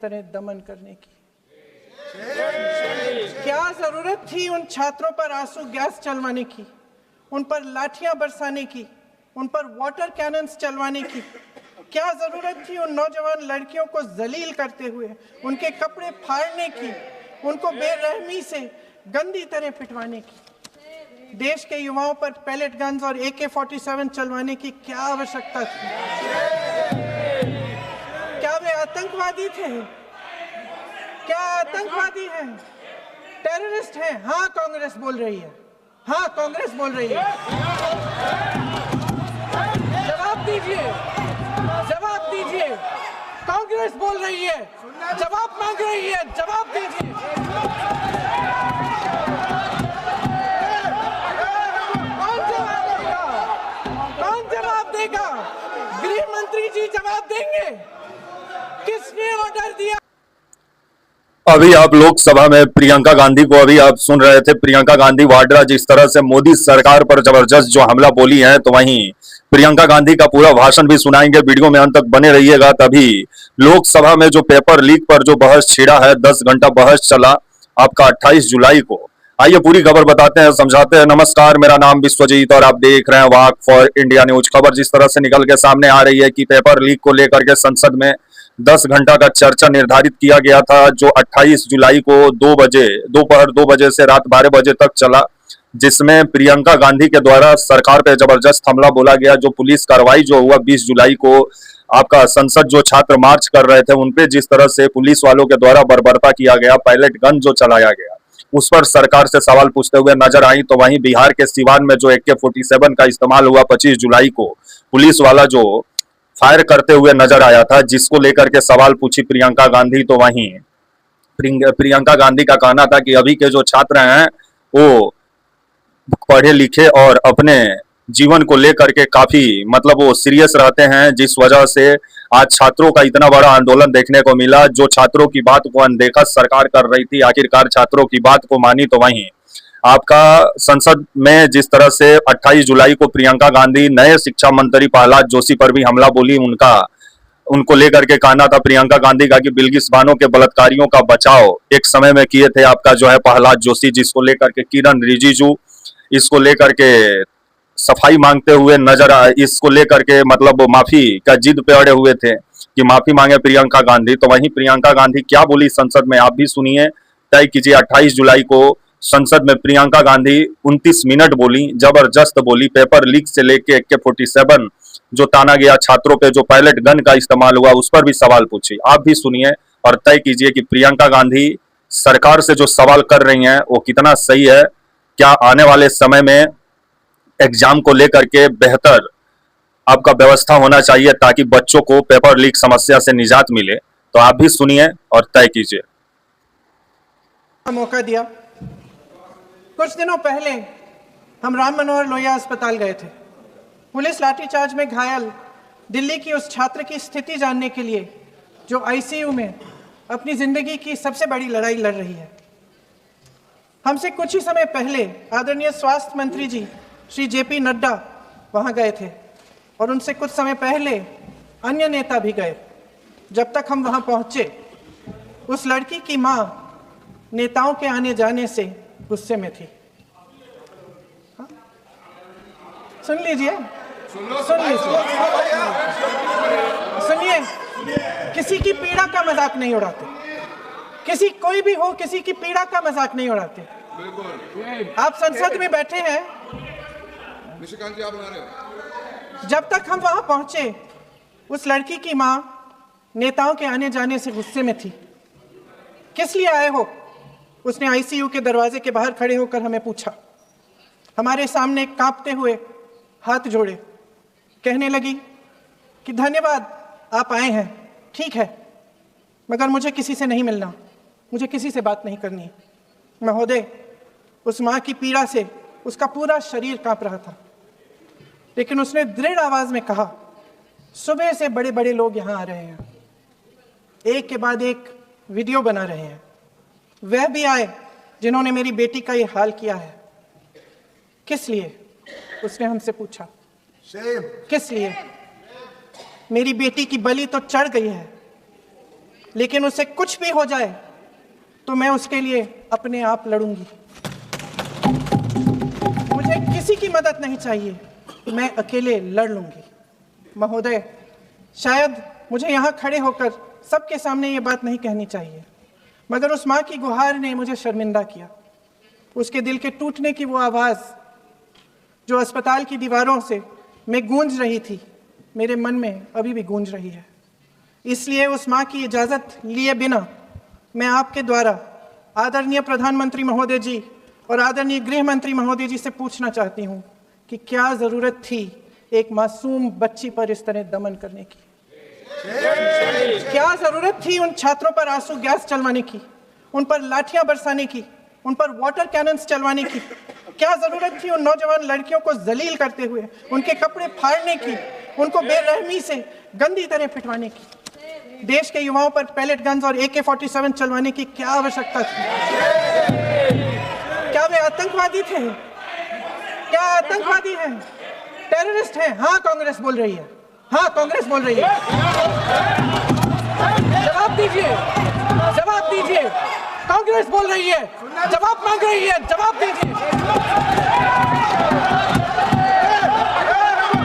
तरह दमन करने की क्या जरूरत थी उन छात्रों पर आंसू गैस चलवाने की, उन पर लाठियां बरसाने की, उन पर वाटर कैनन्स चलवाने की? क्या जरूरत थी उन नौजवान लड़कियों को जलील करते हुए उनके कपड़े फाड़ने की, उनको बेरहमी से गंदी तरह पिटवाने की? देश के युवाओं पर पैलेट गन्स और AK-47 चलवाने की क्या आवश्यकता थी? क्या वे आतंकवादी थे? क्या आतंकवादी हैं? टेररिस्ट हैं? हाँ, कांग्रेस बोल रही है। हाँ, कांग्रेस बोल रही है। जवाब दीजिए, जवाब दीजिए। कांग्रेस बोल रही है, जवाब मांग रही है, जवाब दीजिए। कौन जवाब देगा? कौन जवाब देगा? गृह मंत्री जी जवाब देंगे। किसने ऑर्डर दिया? अभी आप लोकसभा में प्रियंका गांधी को अभी आप सुन रहे थे। प्रियंका गांधी वाड्रा जिस तरह से मोदी सरकार पर जबरदस्त जो हमला बोली है, तो वहीं प्रियंका गांधी का पूरा भाषण भी सुनाएंगे। वीडियो में अंत तक बने रहिएगा। तभी लोकसभा में जो पेपर लीक पर जो बहस छिड़ा है, 10 घंटा बहस चला आपका 28 जुलाई को। आइए पूरी खबर बताते हैं, समझाते हैं। नमस्कार, मेरा नाम विश्वजीत और आप देख रहे हैं वाक फॉर इंडिया न्यूज। खबर जिस तरह से निकल के सामने आ रही है कि पेपर लीक को लेकर के संसद में 10 घंटा का चर्चा निर्धारित किया गया था, जो 28 जुलाई को 2 बजे, दोपहर 2 बजे से रात 12 बजे तक चला, जिसमें प्रियंका गांधी के द्वारा सरकार पे जबरदस्त हमला बोला गया। जो पुलिस कार्रवाई जो हुआ 20 जुलाई को, आपका संसद जो छात्र मार्च कर रहे थे उनपे जिस तरह से पुलिस वालों के द्वारा बर्बरता किया गया, पैलेट गन जो चलाया गया, उस पर सरकार से सवाल पूछते हुए नजर आई। तो वहीं बिहार के सिवान में जो AK-47 का इस्तेमाल हुआ 25 जुलाई को, पुलिस वाला जो फायर करते हुए नजर आया था, जिसको लेकर के सवाल पूछी प्रियंका गांधी। तो वहीं प्रियंका गांधी का कहना था कि अभी के जो छात्र हैं वो पढ़े लिखे और अपने जीवन को लेकर के काफी वो सीरियस रहते हैं, जिस वजह से आज छात्रों का इतना बड़ा आंदोलन देखने को मिला। जो छात्रों की बात को अनदेखा सरकार कर रही थी, आखिरकार छात्रों की बात को मानी। तो वहीं आपका संसद में जिस तरह से 28 जुलाई को प्रियंका गांधी नए शिक्षा मंत्री प्रहलाद जोशी पर भी हमला बोली, उनको लेकर के कहना था प्रियंका गांधी का कि बिल्किस बानो के बलात्कारियों का बचाव एक समय में किए थे आपका जो है प्रहलाद जोशी, जिसको लेकर के किरण रिजिजू इसको लेकर के सफाई मांगते हुए नजर आए। इसको लेकर के माफी का जिद पे अड़े हुए थे कि माफी मांगे प्रियंका गांधी। तो वहीं प्रियंका गांधी क्या बोली संसद में, आप भी सुनिए, तय कीजिए। 28 जुलाई को संसद में प्रियंका गांधी 29 मिनट बोली, जबरदस्त बोली। पेपर लीक से लेके AK-47 जो ताना गया छात्रों पे, जो पैलेट गन का इस्तेमाल हुआ, उस पर भी सवाल पूछी। आप भी सुनिए और तय कीजिए कि प्रियंका गांधी सरकार से जो सवाल कर रही हैं वो कितना सही है। क्या आने वाले समय में एग्जाम को लेकर के बेहतर आपका व्यवस्था होना चाहिए ताकि बच्चों को पेपर लीक समस्या से निजात मिले? तो आप भी सुनिए और तय कीजिए। मौका दिया। कुछ दिनों पहले हम राम मनोहर लोहिया अस्पताल गए थे। पुलिस लाठीचार्ज में घायल दिल्ली की उस छात्र की स्थिति जानने के लिए जो ICU में अपनी जिंदगी की सबसे बड़ी लड़ाई लड़ रही है। हमसे कुछ ही समय पहले आदरणीय स्वास्थ्य मंत्री जी श्री JP नड्डा वहां गए थे और उनसे कुछ समय पहले अन्य नेता भी गए। जब तक हम वहां पहुंचे, उस लड़की की मां नेताओं के आने जाने से गुस्से में थी। हाँ? सुन लीजिए, सुनिए। किसी की पीड़ा का मजाक नहीं उड़ाते, किसी कोई भी हो, किसी की पीड़ा का मजाक नहीं उड़ाते। आप संसद में बैठे हैं, निशिकांत जी आप बना रहे हो। जब तक हम वहां पहुंचे, उस लड़की की मां नेताओं के आने जाने से गुस्से में थी। किस लिए आए हो? उसने ICU के दरवाजे के बाहर खड़े होकर हमें पूछा। हमारे सामने कांपते हुए हाथ जोड़े कहने लगी कि धन्यवाद आप आए हैं, ठीक है, मगर मुझे किसी से नहीं मिलना, मुझे किसी से बात नहीं करनी। महोदय, उस मां की पीड़ा से उसका पूरा शरीर कांप रहा था, लेकिन उसने दृढ़ आवाज में कहा, सुबह से बड़े बड़े लोग यहां आ रहे हैं, एक के बाद एक वीडियो बना रहे हैं, वह भी आए जिन्होंने मेरी बेटी का ये हाल किया है। किस लिए? उसने हमसे पूछा। किस लिए? मेरी बेटी की बलि तो चढ़ गई है, लेकिन उससे कुछ भी हो जाए तो मैं उसके लिए अपने आप लड़ूंगी। मुझे किसी की मदद नहीं चाहिए, मैं अकेले लड़ लूंगी। महोदय, शायद मुझे यहाँ खड़े होकर सबके सामने ये बात नहीं कहनी चाहिए, मगर उस माँ की गुहार ने मुझे शर्मिंदा किया। उसके दिल के टूटने की वो आवाज़ जो अस्पताल की दीवारों से में गूंज रही थी, मेरे मन में अभी भी गूंज रही है। इसलिए उस माँ की इजाज़त लिए बिना मैं आपके द्वारा आदरणीय प्रधानमंत्री महोदय जी और आदरणीय गृह मंत्री महोदय जी से पूछना चाहती हूँ कि क्या ज़रूरत थी एक मासूम बच्ची पर इस तरह दमन करने की? क्या ज़रूरत थी उन छात्रों पर आंसू गैस चलवाने की, उन पर लाठियां बरसाने की, उन पर वाटर कैनन्स चलवाने की? क्या ज़रूरत थी उन नौजवान लड़कियों को जलील करते हुए उनके कपड़े फाड़ने की, उनको बेरहमी से गंदी तरह पिटवाने की? देश के युवाओं पर पैलेट गन्स और AK-47 चलवाने की क्या आवश्यकता थी? क्या वे आतंकवादी थे? क्या आतंकवादी हैं? टेररिस्ट हैं? हाँ, कांग्रेस बोल रही है। हाँ, कांग्रेस बोल रही है। जवाब दीजिए, जवाब दीजिए। कांग्रेस बोल रही है, जवाब मांग रही है, जवाब दीजिए।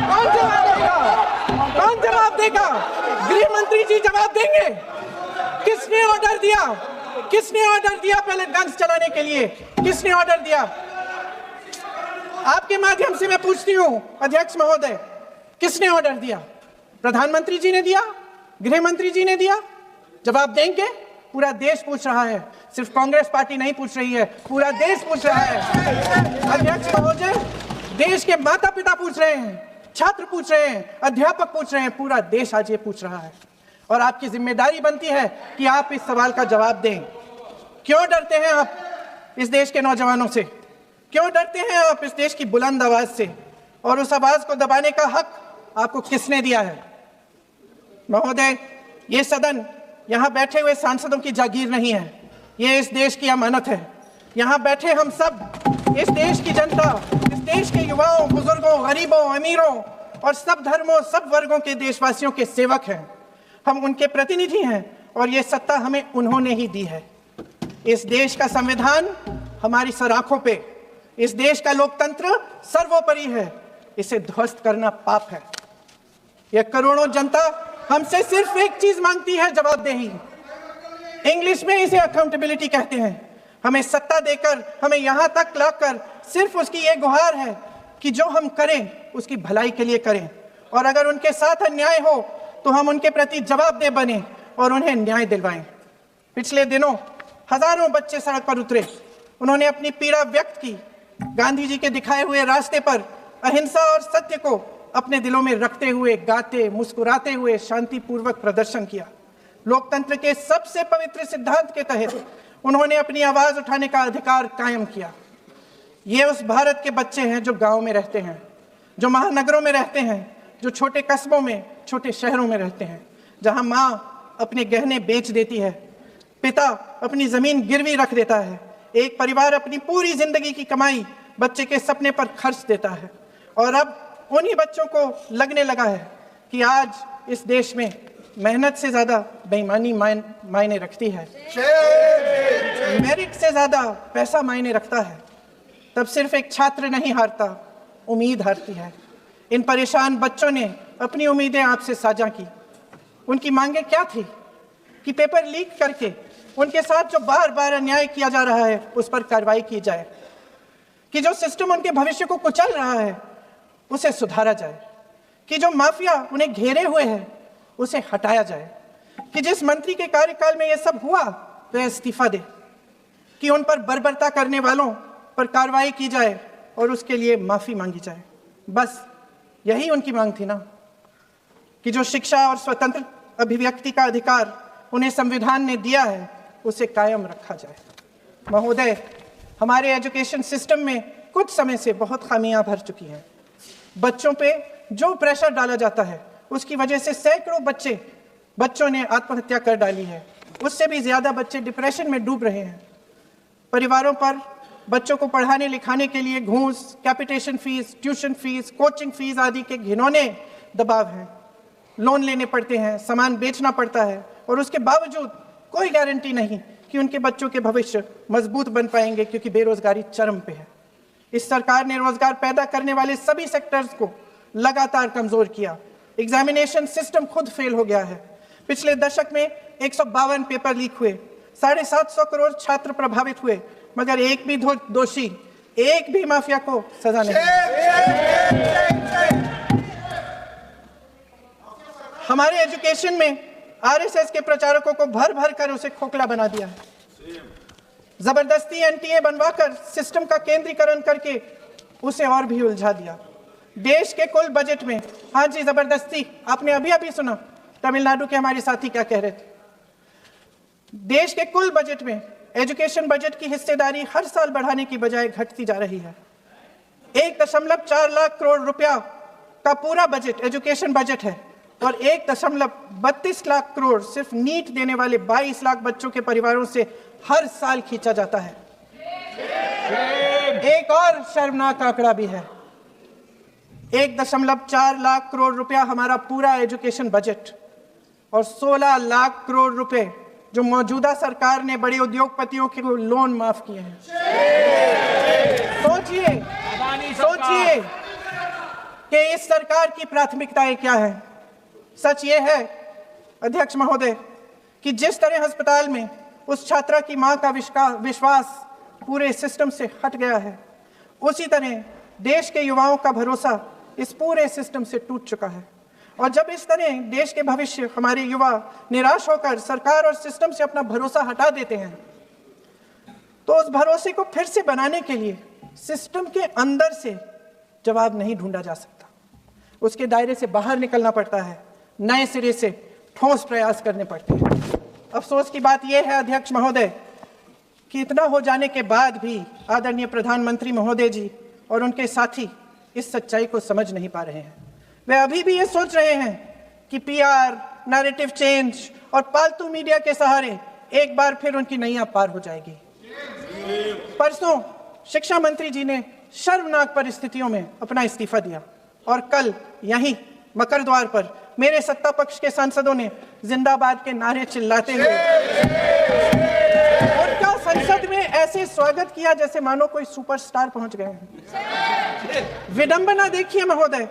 कौन जवाब देगा? कौन जवाब देगा? गृह मंत्री जी जवाब देंगे। किसने ऑर्डर दिया? किसने ऑर्डर दिया पैलेट गन्स चलाने के लिए? किसने ऑर्डर दिया? आपके माध्यम से मैं पूछती हूँ अध्यक्ष महोदय, किसने ऑर्डर दिया? प्रधानमंत्री जी ने दिया? गृह मंत्री जी ने दिया? जवाब देंगे? पूरा देश पूछ रहा है, सिर्फ कांग्रेस पार्टी नहीं पूछ रही है, पूरा देश पूछ रहा है। अध्यक्ष महोदय, देश के माता पिता पूछ रहे हैं, छात्र पूछ रहे हैं, अध्यापक पूछ रहे हैं, पूरा देश आज ये पूछ रहा है। और आपकी जिम्मेदारी बनती है कि आप इस सवाल का जवाब दें। क्यों डरते हैं आप इस देश के नौजवानों से? क्यों डरते हैं आप इस देश की बुलंद आवाज से? और उस आवाज को दबाने का हक आपको किसने दिया है? महोदय, ये सदन यहाँ बैठे हुए सांसदों की जागीर नहीं है, ये इस देश की अमानत है। यहाँ बैठे हम सब इस देश की जनता, इस देश के युवाओं, बुजुर्गों, गरीबों, अमीरों और सब धर्मों, सब वर्गों के देशवासियों के सेवक हैं। हम उनके प्रतिनिधि हैं और ये सत्ता हमें उन्होंने ही दी है। इस देश का संविधान हमारी सराखों पे, इस देश का लोकतंत्र सर्वोपरि है, इसे ध्वस्त करना पाप है। यह करोड़ों जनता हमसे सिर्फ एक चीज मांगती है, जवाबदेही। इंग्लिश में इसे अकाउंटेबिलिटी कहते हैं। हमें सत्ता देकर, हमें यहां तक लाकर सिर्फ उसकी ये गुहार है कि जो हम करें उसकी भलाई के लिए करें, और अगर उनके साथ अन्याय हो तो हम उनके प्रति जवाबदेह बने और उन्हें न्याय दिलवाएं। पिछले दिनों हजारों बच्चे सड़क पर उतरे, उन्होंने अपनी पीड़ा व्यक्त की, गांधी जी के दिखाए हुए रास्ते पर अहिंसा और सत्य को अपने दिलों में रखते हुए, गाते मुस्कुराते हुए शांतिपूर्वक प्रदर्शन किया। लोकतंत्र के सबसे पवित्र सिद्धांत के तहत उन्होंने अपनी आवाज उठाने का अधिकार कायम किया। ये उस भारत के बच्चे हैं जो गांव में रहते हैं, जो महानगरों में रहते हैं, जो छोटे कस्बों में, छोटे शहरों में रहते हैं, जहां माँ अपने गहने बेच देती है, पिता अपनी जमीन गिरवी रख देता है, एक परिवार अपनी पूरी जिंदगी की कमाई बच्चे के सपने पर खर्च देता है। और अब उन्हीं बच्चों को लगने लगा है कि आज इस देश में मेहनत से ज्यादा बेईमानी मायने रखती है, मेरिट से ज्यादा पैसा मायने रखता है। तब सिर्फ एक छात्र नहीं हारता, उम्मीद हारती है। इन परेशान बच्चों ने अपनी उम्मीदें आपसे साझा की। उनकी मांगे क्या थी? कि पेपर लीक करके उनके साथ जो बार बार अन्याय किया जा रहा है उस पर कार्रवाई की जाए, कि जो सिस्टम उनके भविष्य को कुचल रहा है उसे सुधारा जाए, कि जो माफिया उन्हें घेरे हुए है उसे हटाया जाए, कि जिस मंत्री के कार्यकाल में यह सब हुआ वह इस्तीफा दे, कि उन पर बर्बरता करने वालों पर कार्रवाई की जाए और उसके लिए माफी मांगी जाए। बस यही उनकी मांग थी ना, कि जो शिक्षा और स्वतंत्र अभिव्यक्ति का अधिकार उन्हें संविधान ने दिया है उसे कायम रखा जाए। महोदय, हमारे एजुकेशन सिस्टम में कुछ समय से बहुत खामियां भर चुकी हैं। बच्चों पे जो प्रेशर डाला जाता है उसकी वजह से सैकड़ों बच्चों ने आत्महत्या कर डाली है, उससे भी ज्यादा बच्चे डिप्रेशन में डूब रहे हैं। परिवारों पर बच्चों को पढ़ाने लिखाने के लिए घूस, capitation fees, tuition fees, coaching fees आदि के घिनौने दबाव हैं। लोन लेने पड़ते हैं, सामान बेचना पड़ता है और उसके बावजूद कोई गारंटी नहीं कि उनके बच्चों के भविष्य मजबूत बन पाएंगे, क्योंकि बेरोजगारी चरम पे है। इस सरकार ने रोजगार पैदा करने वाले सभी सेक्टर्स को लगातार कमजोर किया। एग्जामिनेशन सिस्टम खुद फेल हो गया है। पिछले दशक में 152 पेपर लीक हुए, 750 करोड़ छात्र प्रभावित हुए, मगर एक भी दोषी, एक भी माफिया को सजा नहीं। हमारे एजुकेशन में आरएसएस के प्रचारकों को भर भर कर उसे खोखला बना दिया है। जबरदस्ती एनटीए बनवाकर सिस्टम का केंद्रीकरण करके उसे और भी उलझा दिया। देश के कुल बजट में, हाँ जी जबरदस्ती, आपने अभी अभी सुना तमिलनाडु के हमारे साथी क्या कह रहे थे। देश के कुल बजट में एजुकेशन बजट की हिस्सेदारी हर साल बढ़ाने की बजाय घटती जा रही है। 1.4 लाख करोड़ रुपया का पूरा बजट एजुकेशन बजट है और 1.32 लाख करोड़ सिर्फ नीट देने वाले 22 लाख बच्चों के परिवारों से हर साल खींचा जाता है। एक और शर्मनाक आंकड़ा भी है, 1.4 लाख करोड़ रुपया हमारा पूरा एजुकेशन बजट और 16 लाख करोड़ रुपए जो मौजूदा सरकार ने बड़े उद्योगपतियों के लोन माफ किए हैं। सोचिए कि इस सरकार की प्राथमिकताएं क्या है। सच ये है अध्यक्ष महोदय कि जिस तरह अस्पताल में उस छात्रा की मां का विश्वास पूरे सिस्टम से हट गया है, उसी तरह देश के युवाओं का भरोसा इस पूरे सिस्टम से टूट चुका है। और जब इस तरह देश के भविष्य, हमारे युवा निराश होकर सरकार और सिस्टम से अपना भरोसा हटा देते हैं, तो उस भरोसे को फिर से बनाने के लिए सिस्टम के अंदर से जवाब नहीं ढूंढा जा सकता। उसके दायरे से बाहर निकलना पड़ता है, नए सिरे से ठोस प्रयास करने पड़ते हैं। अफसोस की बात यह है अध्यक्ष महोदय कि इतना हो जाने के बाद भी आदरणीय प्रधानमंत्री महोदय जी और उनके साथी इस सच्चाई को समझ नहीं पा रहे हैं। वे अभी भी ये सोच रहे हैं कि पीआर, नैरेटिव चेंज और पालतू मीडिया के सहारे एक बार फिर उनकी नैया पार हो जाएगी। परसों शिक्षा मंत्री जी ने शर्मनाक परिस्थितियों में अपना इस्तीफा दिया और कल यहीं मकर द्वार पर मेरे सत्ता पक्ष के सांसदों ने जिंदाबाद के नारे चिल्लाते हुए उनका संसद में ऐसे स्वागत किया जैसे मानो कोई सुपरस्टार पहुंच गए हैं। विडंबना देखिए महोदय,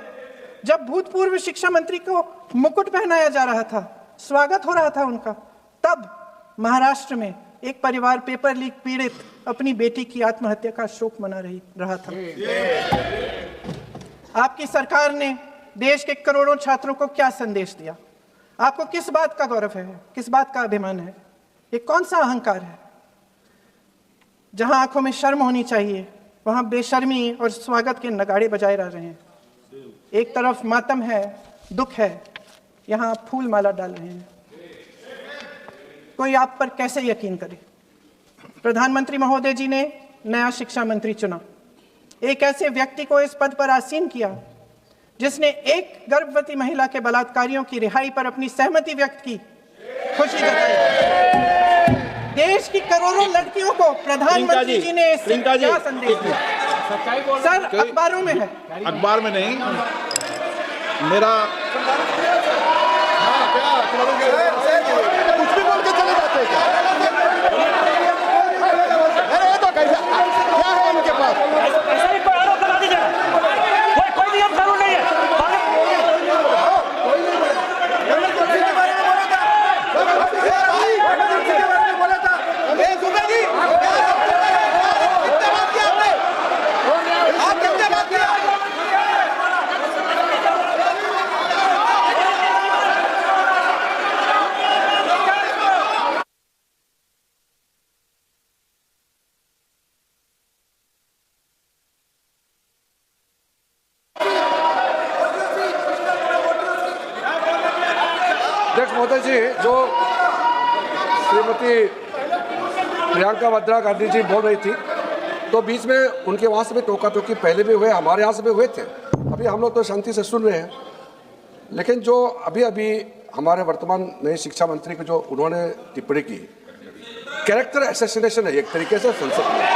जब भूतपूर्व शिक्षा मंत्री को मुकुट पहनाया जा रहा था, स्वागत हो रहा था उनका, तब महाराष्ट्र में एक परिवार पेपर लीक पीड़ित अपनी बेटी की आत्महत्या का शोक मना रहा था। आपकी सरकार ने देश के करोड़ों छात्रों को क्या संदेश दिया? आपको किस बात का गौरव है, किस बात का अभिमान है? ये कौन सा अहंकार है? जहां आंखों में शर्म होनी चाहिए, वहां बेशर्मी और स्वागत के नगाड़े बजाए रह रहे हैं। एक तरफ मातम है, दुख है, यहां आप फूल माला डाल रहे हैं। कोई आप पर कैसे यकीन करे? प्रधानमंत्री महोदय जी ने नया शिक्षा मंत्री चुना, एक ऐसे व्यक्ति को इस पद पर आसीन किया जिसने एक गर्भवती महिला के बलात्कारियों की रिहाई पर अपनी सहमति व्यक्त की, खुशी जताई। देश की करोड़ों लड़कियों को प्रधानमंत्री जी ने क्या संदेश दिया? सर अखबारों में है, अखबार में नहीं, मेरा कुछ भी बोल के चले जाते हैं क्या? अरे ये तो कैसा क्या है इनके पास? कोई नियम कानून नहीं है। अध्यक्ष महोदय जी, जो श्रीमती प्रियंका वाड्रा गांधी जी बोल रही थी, तो बीच में उनके वहाँ से भी टोका टोकी पहले भी हुए, हमारे यहाँ से भी हुए थे। अभी हम लोग तो शांति से सुन रहे हैं, लेकिन जो अभी अभी हमारे वर्तमान नए शिक्षा मंत्री की जो उन्होंने टिप्पणी की, कैरेक्टर असैसिनेशन है एक तरीके से संसद में,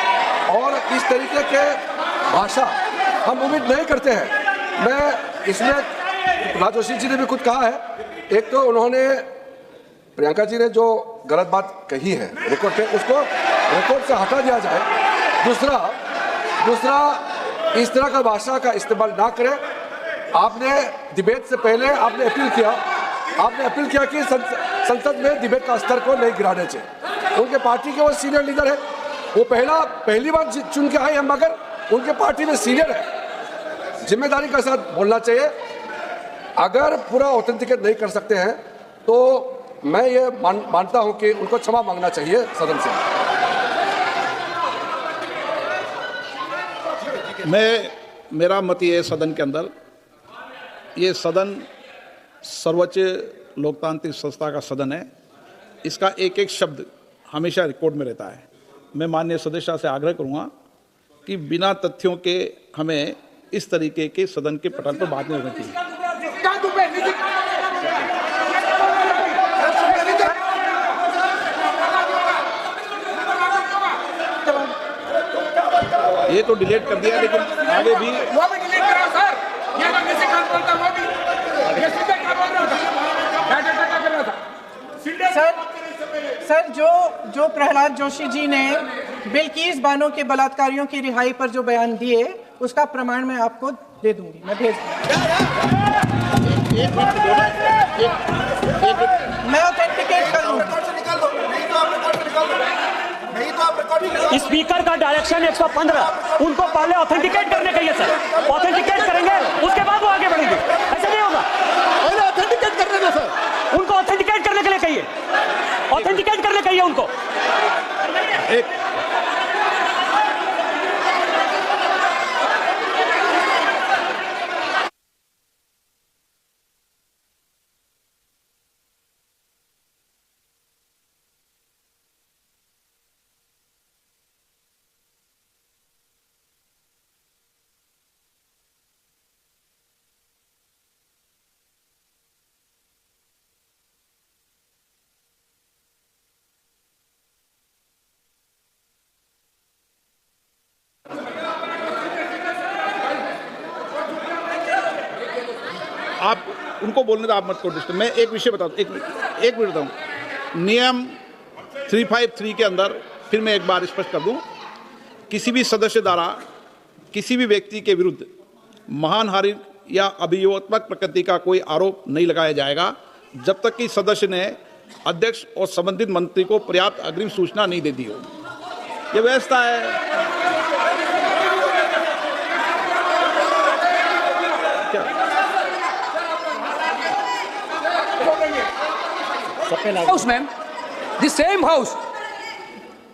और इस तरीके के भाषा हम उम्मीद नहीं करते हैं। मैं इसमें राजोशी जी ने भी कुछ कहा है, एक तो उन्होंने प्रियंका जी ने जो गलत बात कही है रिकॉर्ड पे, उसको रिकॉर्ड से हटा दिया जाए। दूसरा इस तरह का भाषा का इस्तेमाल ना करें। आपने डिबेट से पहले आपने अपील किया कि संसद में डिबेट का स्तर को नहीं गिराने चाहिए। उनके पार्टी के वो सीनियर लीडर है, वो पहली बार चुन के आए हैं, मगर उनके पार्टी में सीनियर है, जिम्मेदारी के साथ बोलना चाहिए। अगर पूरा ऑथेंटिकेट नहीं कर सकते हैं तो मैं ये मानता हूं कि उनको क्षमा मांगना चाहिए सदन से। मेरा मत ये सदन के अंदर, ये सदन सर्वोच्च लोकतांत्रिक संस्था का सदन है, इसका एक एक शब्द हमेशा रिकॉर्ड में रहता है। मैं माननीय सदस्य से आग्रह करूंगा कि बिना तथ्यों के हमें इस तरीके के सदन के पटल पर बात नहीं होनी चाहिए। ये तो डिलीट कर दिया, लेकिन आगे भी वो भी डिलीट करा सर। ये तो किसी काम बोलता वो भी ये सीधे काम बोल रहा था, क्या कर रहा था सर जो प्रहलाद जोशी जी ने बिल्किस बानो के बलात्कारियों की रिहाई पर जो बयान दिए, उसका प्रमाण मैं आपको दे दूंगी, मैं भेज मैं ऑथेंटिकेट कर लूंगा। स्पीकर का डायरेक्शन 115, उनको पहले ऑथेंटिकेट करने का, सर ऑथेंटिकेट करेंगे उसके बाद वो आगे बढ़ेंगे, ऐसा नहीं होगा। पहले ऑथेंटिकेट करने दो सर, उनको ऑथेंटिकेट करने के लिए कहिए, ऑथेंटिकेट करने कहिए उनको। आप उनको बोलने दो, आप मत करो डिस्टर्ब। मैं एक विषय बताऊँ, एक मिनट बताऊँ। नियम 353 के अंदर फिर मैं एक बार स्पष्ट कर दूं, किसी भी सदस्य द्वारा किसी भी व्यक्ति के विरुद्ध मानहानि या अभियोगात्मक प्रकृति का कोई आरोप नहीं लगाया जाएगा जब तक कि सदस्य ने अध्यक्ष और संबंधित मंत्री को पर्याप्त अग्रिम सूचना नहीं दे दी हो। यह व्यवस्था है। House, ma'am. The same house.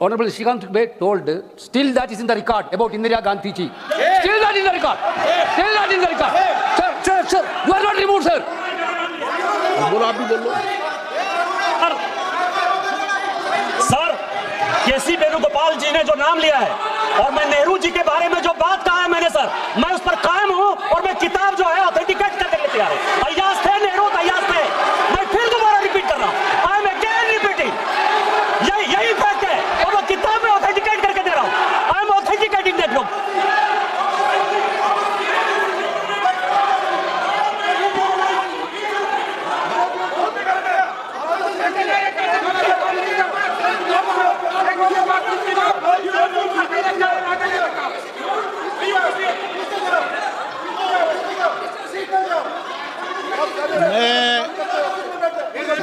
Honorable Shrikant told, still that is in the record about Indira Gandhi ji. Still not in the record. Still not in the record. Sir, you are not removed, sir. बोलो, आप भी बोलो। Sir, केसी वेणुगोपाल जी ने जो नाम लिया है और मैं नेहरू जी के बारे में जो बात कहा है मैंने, सर मैं उस पर कायम हूं और मैं किताब जो है ऑथेंटिकेट करने के लिए तैयार हूं। अय्याज थे नेहरू, अय्याज थे। मैं फिर दोबारा रिपीट कर रहा हूं, आई एम अगेन रिपीटिंग, यही फैक्ट है और मैं किताब में ऑथेंटिकेट करके दे रहा हूं। I am authenticating that book.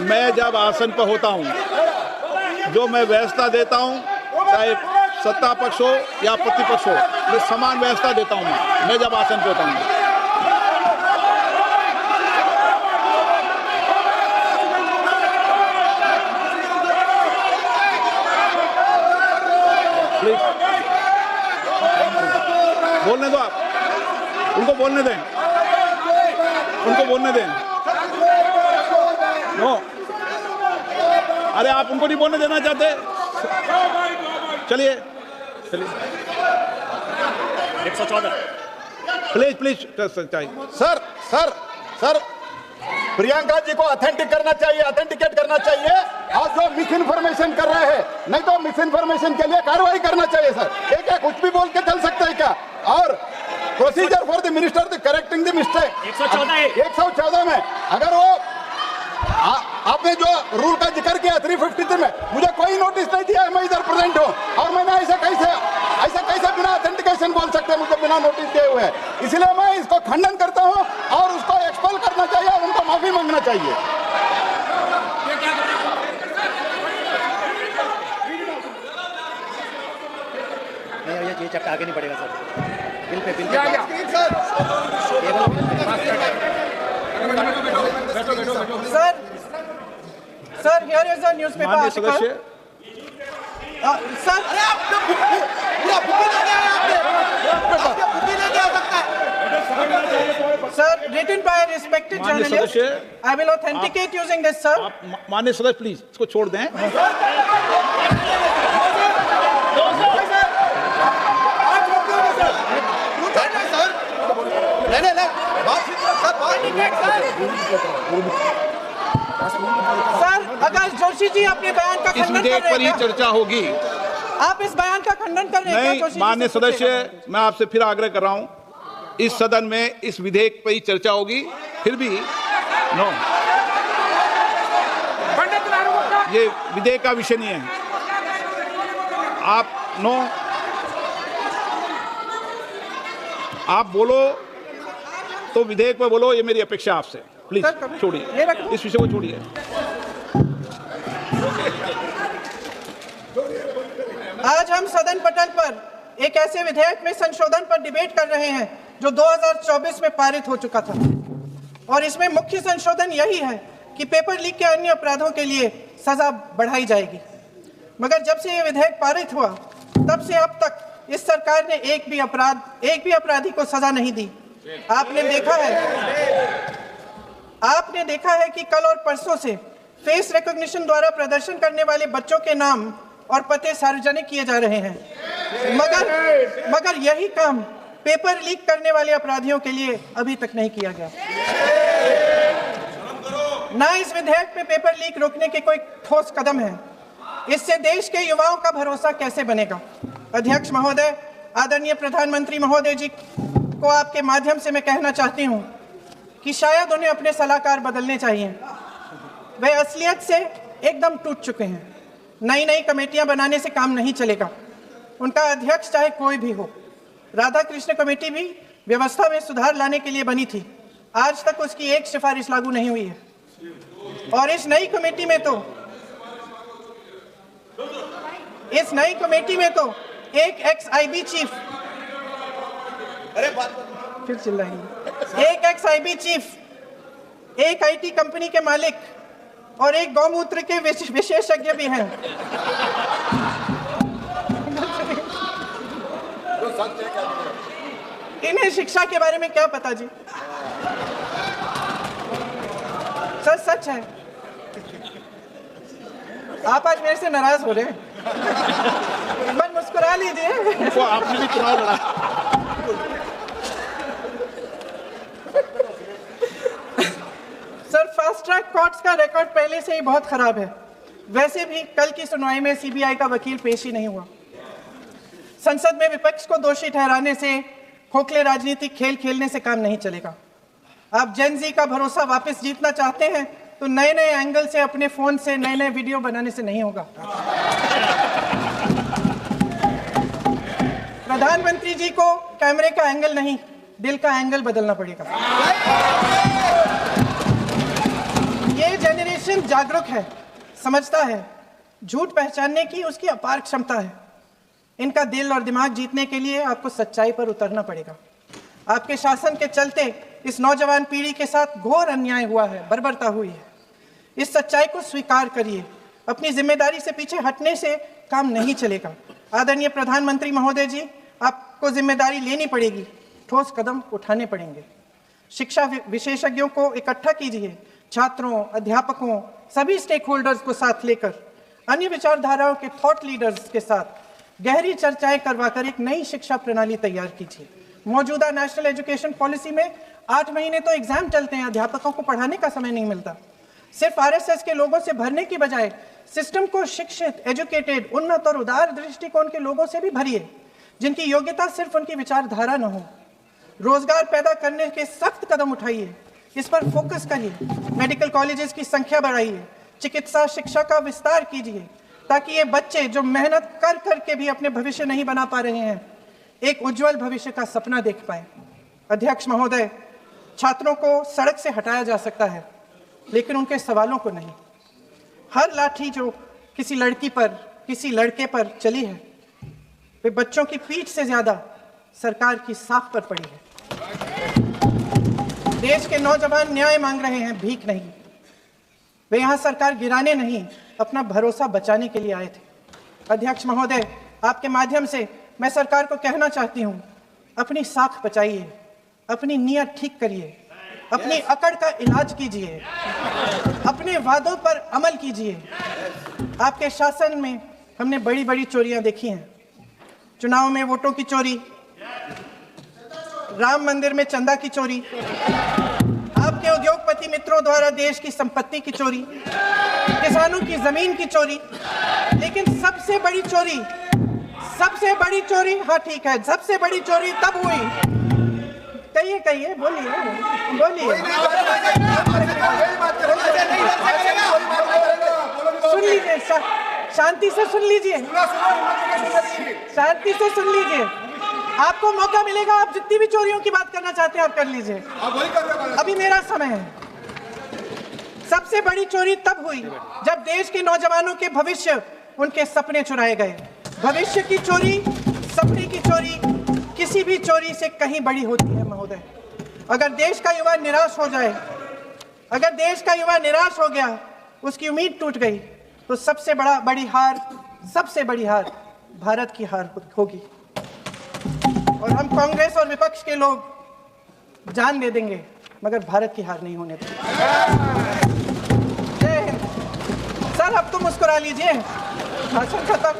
मैं जब आसन पर होता हूं, जो मैं व्यवस्था देता हूं, चाहे सत्ता पक्ष हो या प्रतिपक्ष हो, मैं समान व्यवस्था देता हूं। मैं जब आसन पर होता हूं, प्लीज बोलने दो, आप उनको बोलने दें, उनको बोलने दें। नो, अरे आप उनको नहीं बोलने देना चाहते? चलिए 114 प्लीज चाहिए। सर प्रियंका जी को ऑथेंटिकेट करना चाहिए और जो मिस इन्फॉर्मेशन कर रहे हैं, नहीं तो मिस इन्फॉर्मेशन के लिए कार्रवाई करना चाहिए सर। क्या कुछ भी बोल के चल सकता है क्या? और procedure for the minister the correcting the mistake 114 में अगर वो आपने जो रूल का जिक्र किया 353 में, मुझे कोई नोटिस नहीं दिया है, मैं इधर प्रेजेंट हूँ और मैंने ऐसा कैसे बिना ऑथेंटिकेशन बोल सकते हैं मुझे बिना नोटिस दिए हुए। इसलिए मैं इसको खंडन करता हूँ और उसको एक्सपेल करना चाहिए और उनको माफी मांगना चाहिए। ये चैप्टर आगे नहीं बढ़ेगा sir, bill pay sir here is a newspaper माननीय आर्टिकल सदस्य, sir sir written by a respected माननीय journalist, सदस्य, I will authenticate using this sir। आप माननीय सदस्य प्लीज इसको छोड़ दें। सर आकाश जोशी जी अपने बयान का इस खंडन कर विधेयक रहे पर ही हैं क्या? चर्चा होगी। आप इस बयान का खंडन कर रहे हैं क्या नहीं, जोशी जी? माननीय से पूछेगा। सदस्य, मैं आपसे फिर आग्रह कर रहा हूं, इस सदन में इस विधेयक पर ही चर्चा होगी। फिर भी नो, ये विधेयक का विषय नहीं है। आप नो, आप बोलो तो विधेयक पर बोलो, ये मेरी अपेक्षा आपसे। प्लीज सर, ये छोड़िए, रख दो। इस विषय को छोड़िए। आज हम सदन पटल पर एक ऐसे विधेयक में संशोधन पर डिबेट कर रहे हैं जो 2024 में पारित हो चुका था और इसमें मुख्य संशोधन यही है कि पेपर लीक के अन्य अपराधों के लिए सजा बढ़ाई जाएगी। मगर जब से यह विधेयक पारित हुआ तब से अब तक इस सरकार ने एक भी अपराधी को सजा नहीं दी। आपने देखा है कि कल और परसों से फेस रिकॉग्निशन द्वारा प्रदर्शन करने वाले बच्चों के नाम और पते सार्वजनिक किए जा रहे हैं, मगर यही काम पेपर लीक करने वाले अपराधियों के लिए अभी तक नहीं किया गया। ना इस विधेयक में पेपर लीक रोकने के कोई ठोस कदम है। इससे देश के युवाओं का भरोसा कैसे बनेगा? अध्यक्ष महोदय, आदरणीय प्रधानमंत्री महोदय जी को आपके माध्यम से मैं कहना चाहती हूं कि शायद उन्हें अपने सलाहकार बदलने चाहिए। वे असलियत से एकदम टूट चुके हैं। नई कमेटियां बनाने से काम नहीं चलेगा। उनका अध्यक्ष चाहे कोई भी हो। राधा कृष्ण कमेटी भी व्यवस्था में सुधार लाने के लिए बनी थी, आज तक उसकी एक सिफारिश लागू नहीं हुई है। और इस नई कमेटी में तो एक एक्स-आईबी चीफ, फिर चिल्लाएंगे, एक एक्स-आईबी चीफ, एक आईटी कंपनी के मालिक और एक गौमूत्र के विशेषज्ञ भी हैं। इन्हें शिक्षा के बारे में क्या पता जी? सच है। आप आज मेरे से नाराज हो रहे हैं? एक बार मुस्कुरा लीजिए। तो आपने भी चुनाव लड़ा। सर, फास्ट ट्रैक कोर्ट्स का रिकॉर्ड पहले से ही बहुत खराब है। वैसे भी कल की सुनवाई में सीबीआई का वकील पेश ही नहीं हुआ। संसद में विपक्ष को दोषी ठहराने से, खोखले राजनीतिक खेल खेलने से काम नहीं चलेगा। आप जेन जी का भरोसा वापस जीतना चाहते हैं तो नए एंगल से, अपने फोन से नए वीडियो बनाने से नहीं होगा। प्रधानमंत्री जी को कैमरे का एंगल नहीं, दिल का एंगल बदलना पड़ेगा। ये जनरेशन जागरूक है, समझता है, झूठ पहचानने की उसकी अपार क्षमता है। इनका दिल और दिमाग जीतने के लिए आपको सच्चाई पर उतरना पड़ेगा। आपके शासन के चलते इस नौजवान पीढ़ी के साथ घोर अन्याय हुआ है, बर्बरता हुई है। इस सच्चाई को स्वीकार करिए। अपनी जिम्मेदारी से पीछे हटने से काम नहीं चलेगा। आदरणीय प्रधानमंत्री महोदय जी, आपको जिम्मेदारी लेनी पड़ेगी, ठोस कदम उठाने पड़ेंगे। शिक्षा विशेषज्ञों को इकट्ठा कीजिए, छात्रों, अध्यापकों, सभी स्टेक होल्डर्स को साथ लेकर, अन्य विचारधाराओं के थॉट लीडर्स के साथ गहरी चर्चाएं करवाकर एक नई शिक्षा प्रणाली तैयार कीजिए। मौजूदा नेशनल एजुकेशन पॉलिसी में 8 महीने तो एग्जाम चलते हैं, अध्यापकों को पढ़ाने का समय नहीं मिलता। सिर्फ आरएसएस के लोगों से भरने की बजाय सिस्टम को शिक्षित, एजुकेटेड, उन्नत और उदार दृष्टिकोण के लोगों से भी भरिए, जिनकी योग्यता सिर्फ उनकी विचारधारा न हो। रोजगार पैदा करने के सख्त कदम उठाइए, इस पर फोकस करिए। मेडिकल कॉलेजेस की संख्या बढ़ाइए, चिकित्सा शिक्षा का विस्तार कीजिए, ताकि ये बच्चे जो मेहनत कर करके भी अपने भविष्य नहीं बना पा रहे हैं, एक उज्जवल भविष्य का सपना देख पाए। अध्यक्ष महोदय, छात्रों को सड़क से हटाया जा सकता है, लेकिन उनके सवालों को नहीं। हर लाठी जो किसी लड़की पर, किसी लड़के पर चली है, वे बच्चों की पीठ से ज्यादा सरकार की साख पर पड़ी है। देश के नौजवान न्याय मांग रहे हैं, भीख नहीं। वे यहाँ सरकार गिराने नहीं, अपना भरोसा बचाने के लिए आए थे। अध्यक्ष महोदय, आपके माध्यम से मैं सरकार को कहना चाहती हूँ, अपनी साख बचाइए, अपनी नीयत ठीक करिए, अपनी अकड़ का इलाज कीजिए, अपने वादों पर अमल कीजिए। आपके शासन में हमने बड़ी बड़ी चोरियां देखी हैं। चुनाव में वोटों की चोरी, राम मंदिर में चंदा की चोरी, आपके उद्योगपति मित्रों द्वारा देश की संपत्ति की चोरी, किसानों की जमीन की चोरी, लेकिन सबसे बड़ी चोरी, हाँ ठीक है, सबसे बड़ी चोरी तब हुई। कहिए, बोलिए। सुन लीजिए, शांति से सुन लीजिए। आपको मौका मिलेगा, आप जितनी भी चोरियों की बात करना चाहते हैं आप कर लीजिए। अभी मेरा समय है। सबसे बड़ी चोरी तब हुई जब देश के नौजवानों के भविष्य, उनके सपने चुराए गए। भविष्य की चोरी, सपने की चोरी किसी भी चोरी से कहीं बड़ी होती है महोदय। अगर देश का युवा निराश हो जाए, अगर देश का युवा निराश हो गया, उसकी उम्मीद टूट गई, तो सबसे बड़ी हार भारत की हार होगी। और हम कांग्रेस और विपक्ष के लोग जान दे देंगे, मगर भारत की हार नहीं होने देंगे। सर, अब तो मुस्कुरा लीजिए, भाषण खत्म।